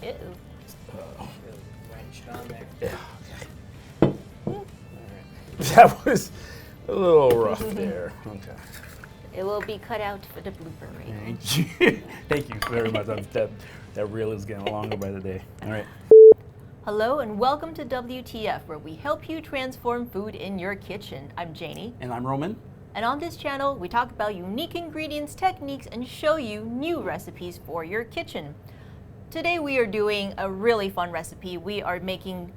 Ew. Wrenched on there. Yeah, okay. All right. That was a little rough there. Okay. It will be cut out for the blooper reel. Thank you. Thank you very much. That reel is getting longer by the day. All right. Hello and welcome to WTF, where we help you transform food in your kitchen. I'm Janie. And I'm Roman. And on this channel, we talk about unique ingredients, techniques, and show you new recipes for your kitchen. Today we are doing a really fun recipe. We are making,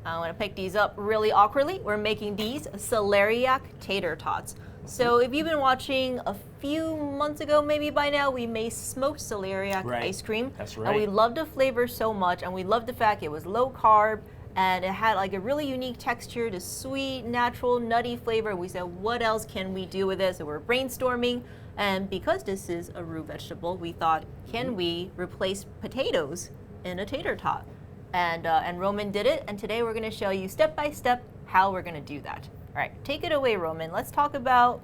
I want to pick these up really awkwardly. We're making these Celeriac tater tots. So if you've been watching a few months ago, maybe by now, we made smoked celeriac ice cream. That's right. And we loved the flavor so much, and we loved the fact it was low carb, and it had like a really unique texture, the sweet, natural, nutty flavor. We said, what else can we do with this? So we're brainstorming, and because this is a root vegetable, we thought, can we replace potatoes in a tater tot? And Roman did it, and today we're gonna show you step by step how we're gonna do that. All right, take it away, Roman. Let's talk about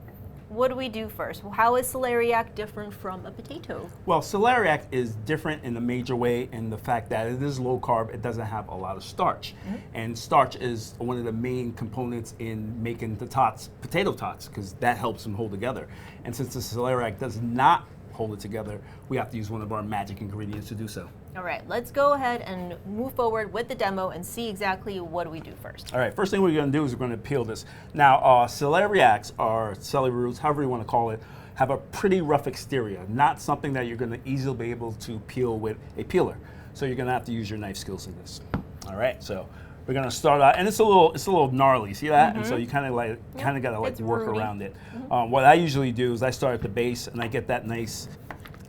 what do we do first? How is celeriac different from a potato? Well, celeriac is different in a major way in the fact that it is low carb. It doesn't have a lot of starch. And starch is one of the main components in making the tots, potato tots, because that helps them hold together. And since the celeriac does not hold it together, we have to use one of our magic ingredients to do so. All right, let's go ahead and move forward with the demo and see exactly what we do first. All right, first thing we're going to do is we're going to peel this. Now, celeriacs, or celery roots, however you want to call it, have a pretty rough exterior, not something that you're going to easily be able to peel with a peeler. So you're going to have to use your knife skills in this. All right, so we're going to start out, and it's a little gnarly. See that? And so you kind of got to work around it. What I usually do is I start at the base and I get that nice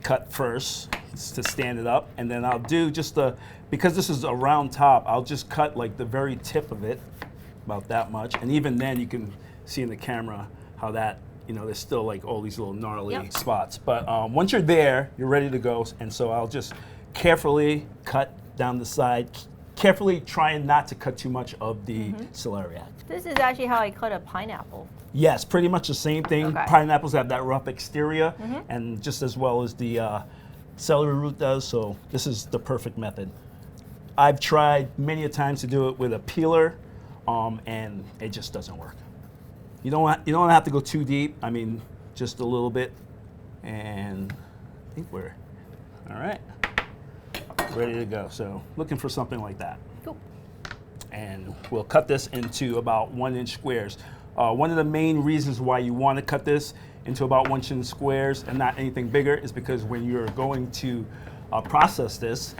cut first to stand it up, and then I'll do just because this is a round top, I'll just cut like the very tip of it, about that much, and even then you can see in the camera how that, there's still like all these little gnarly spots. But once you're there, you're ready to go, and so I'll just carefully cut down the side, carefully trying not to cut too much of the celeriac. This is actually how I cut a pineapple. Yes, pretty much the same thing. Okay. Pineapples have that rough exterior, and just as well as the celery root does, so this is the perfect method. I've tried many a times to do it with a peeler, and it just doesn't work. You don't have to go too deep. I mean, just a little bit, and I think we're all right, ready to go. So looking for something like that. Cool. And we'll cut this into about 1-inch squares. One of the main reasons why you want to cut this into about 1-inch squares and not anything bigger is because when you're going to process this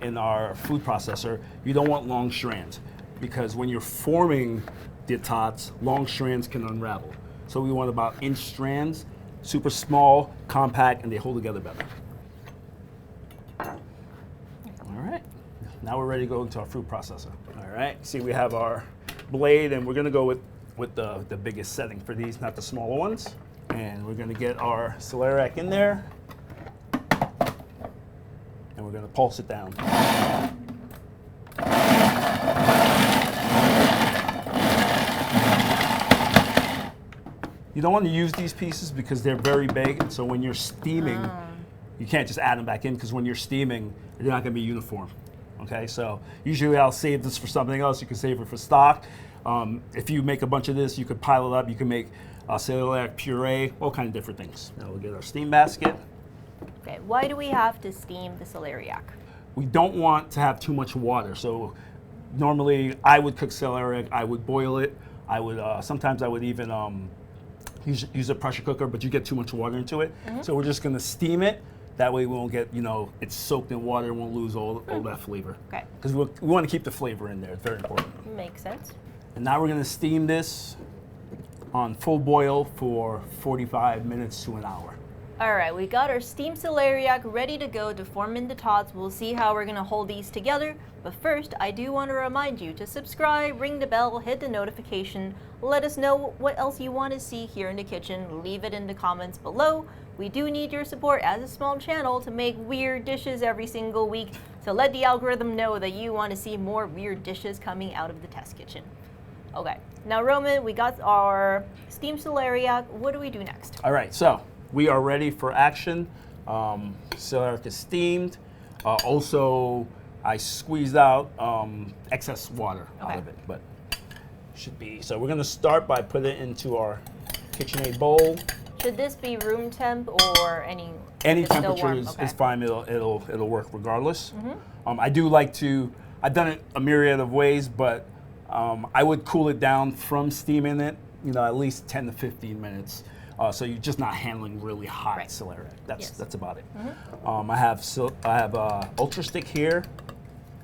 in our food processor, you don't want long strands, because when you're forming the tots, long strands can unravel. So we want about inch strands, super small, compact, and they hold together better. All right, now we're ready to go into our food processor. All right, see, we have our blade, and we're gonna go with the biggest setting for these, not the smaller ones. And we're gonna get our celeriac in there, and we're gonna pulse it down. You don't want to use these pieces because they're very big, and so when you're steaming, you can't just add them back in, because when you're steaming, they're not gonna be uniform. Okay, so usually I'll save this for something else. You can save it for stock. If you make a bunch of this, you could pile it up. You can make celeriac puree, all kind of different things. Now we'll get our steam basket. Okay, why do we have to steam the celeriac? We don't want to have too much water. So normally I would cook celeriac, I would boil it. I would sometimes I would even use a pressure cooker, but you get too much water into it. So we're just gonna steam it. That way we won't get, it's soaked in water, and won't lose all that flavor. Okay. Because we want to keep the flavor in there. It's very important. Makes sense. And now we're going to steam this on full boil for 45 minutes to an hour. All right, we got our steamed celeriac ready to go to form into tots. We'll see how we're gonna hold these together. But first, I do want to remind you to subscribe, ring the bell, hit the notification. Let us know what else you want to see here in the kitchen. Leave it in the comments below. We do need your support as a small channel to make weird dishes every single week. So let the algorithm know that you want to see more weird dishes coming out of the test kitchen. Okay, now Roman, we got our steamed celeriac. What do we do next? All right, so we are ready for action. Celeriac is steamed. Also, I squeezed out excess water out Okay. of it, but should be. So we're gonna start by putting it into our KitchenAid bowl. Should this be room temp or any? Any it's still temperature warm? is, Okay. is fine. It'll work regardless. I do like to. I've done it a myriad of ways, but I would cool it down from steaming it. At least 10 to 15 minutes. So you're just not handling really hot Right. Celery. Yes. That's about it. I have Ultra-Stik here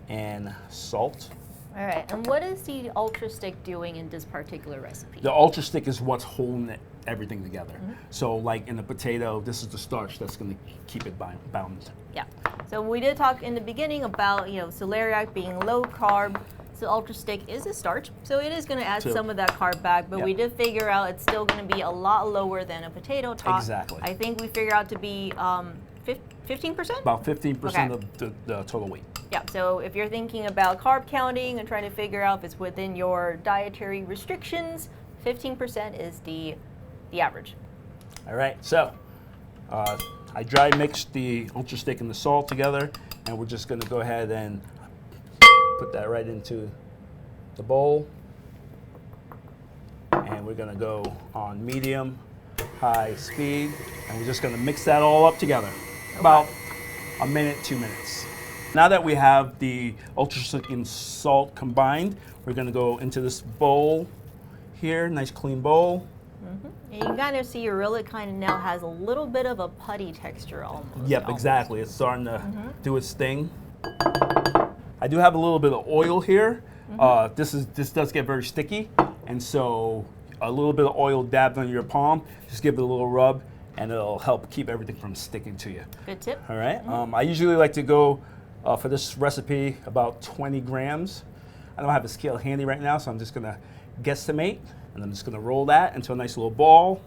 and salt. All right. And what is the Ultra-Stik doing in this particular recipe? The Ultra-Stik is what's holding everything together. So like in the potato, this is the starch that's going to keep it bound. Yeah. So we did talk in the beginning about celeriac being low carb. So Ultra-Stik is a starch, so it is going to add True. some of that carb back. But Yep. we did figure out it's still going to be a lot lower than a potato tot. Exactly. I think we figured out to be 15%. About 15% Okay. of the total weight. Yeah. So if you're thinking about carb counting and trying to figure out if it's within your dietary restrictions, 15% is the average. All right, so I dry mixed the Ultra-Stik and the salt together, and we're just going to go ahead and put that right into the bowl. And we're going to go on medium, high speed, and we're just going to mix that all up together. About a minute, 2 minutes. Now that we have the Ultra-Stik and salt combined, we're going to go into this bowl here, nice clean bowl. And you can kind of see it really kind of now has a little bit of a putty texture almost. Yep, exactly. It's starting to do its thing. I do have a little bit of oil here. This does get very sticky, and so a little bit of oil dabbed on your palm, just give it a little rub, and it'll help keep everything from sticking to you. Good tip. All right. I usually like to go for this recipe about 20 grams. I don't have a scale handy right now, so I'm just gonna guesstimate, and I'm just gonna roll that into a nice little ball.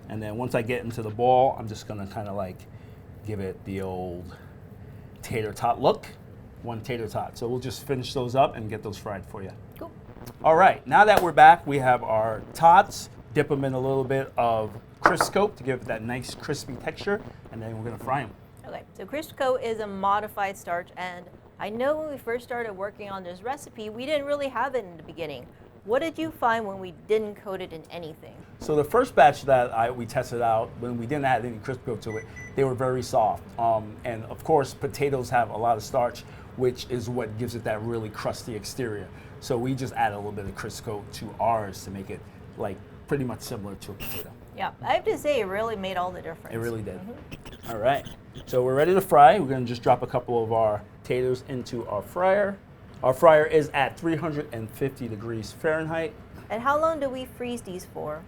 And then once I get into the ball, I'm just gonna kind of like give it the old tater tot look. One tater tot. So we'll just finish those up and get those fried for you. Cool. All right, now that we're back, we have our tots. Dip them in a little bit of Crisco to give it that nice crispy texture, and then we're gonna fry them. Okay, so Crisco is a modified starch, and I know when we first started working on this recipe, we didn't really have it in the beginning. What did you find when we didn't coat it in anything? So the first batch that we tested out, when we didn't add any Crisco to it, they were very soft. And of course, potatoes have a lot of starch, which is what gives it that really crusty exterior. So we just added a little bit of Crisco to ours to make it like pretty much similar to a potato. Yeah, I have to say it really made all the difference. It really did. All right, so we're ready to fry. We're gonna just drop a couple of our potatoes into our fryer. Our fryer is at 350 degrees Fahrenheit. And how long do we freeze these for?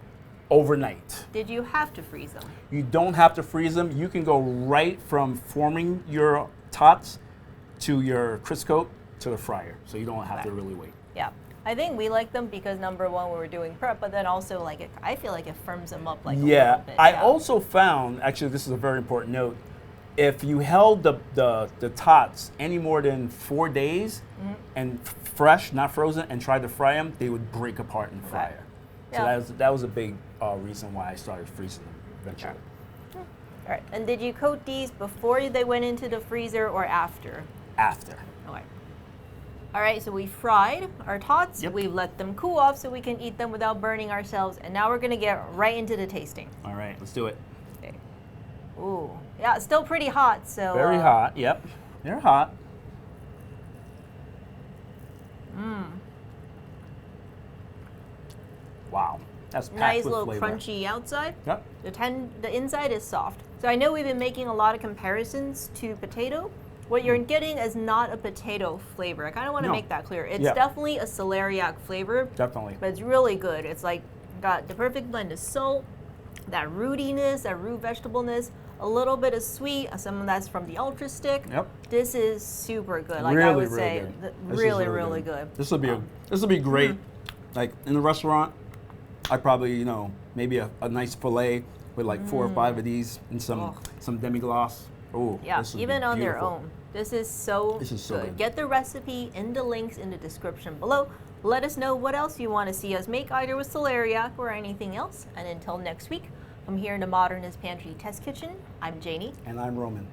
Overnight. Did you have to freeze them? You don't have to freeze them. You can go right from forming your tots to your Crisco to the fryer, so you don't have to really wait. Yeah, I think we like them because number one, we were doing prep, but then also like I feel like it firms them up like a little bit. I also found, actually this is a very important note, if you held the tots any more than 4 days and fresh, not frozen, and tried to fry them, they would break apart in the fryer. So Yeah. that was a big reason why I started freezing them eventually. All right, and did you coat these before they went into the freezer or after? After. Okay. All right, so we fried our tots. Yep. We've let them cool off so we can eat them without burning ourselves. And now we're gonna get right into the tasting. All right, let's do it. Okay. Ooh, yeah, it's still pretty hot. So Very hot. Yep, they're hot. Wow, that's packed nice with little flavor. crunchy outside. Yep. The inside is soft. So I know we've been making a lot of comparisons to potato. What you're getting is not a potato flavor. I kind of want to No. make that clear. It's Yeah. definitely a celeriac flavor, Definitely. but it's really good. It's like got the perfect blend of salt, that rootiness, that root vegetableness, a little bit of sweet, some of that's from the Ultra-Stik. Yep. This is super good. Like I Really, would really say, good. This is really good. This will be great. Like in the restaurant, I'd probably maybe a nice fillet with like 4 or 5 of these and some demi-glace. Oh, Yeah, this would even be on their beautiful. own. This is so good. Get the recipe in the links in the description below. Let us know what else you want to see us make, either with celeriac or anything else. And until next week, from here in the Modernist Pantry Test Kitchen, I'm Janie. And I'm Roman.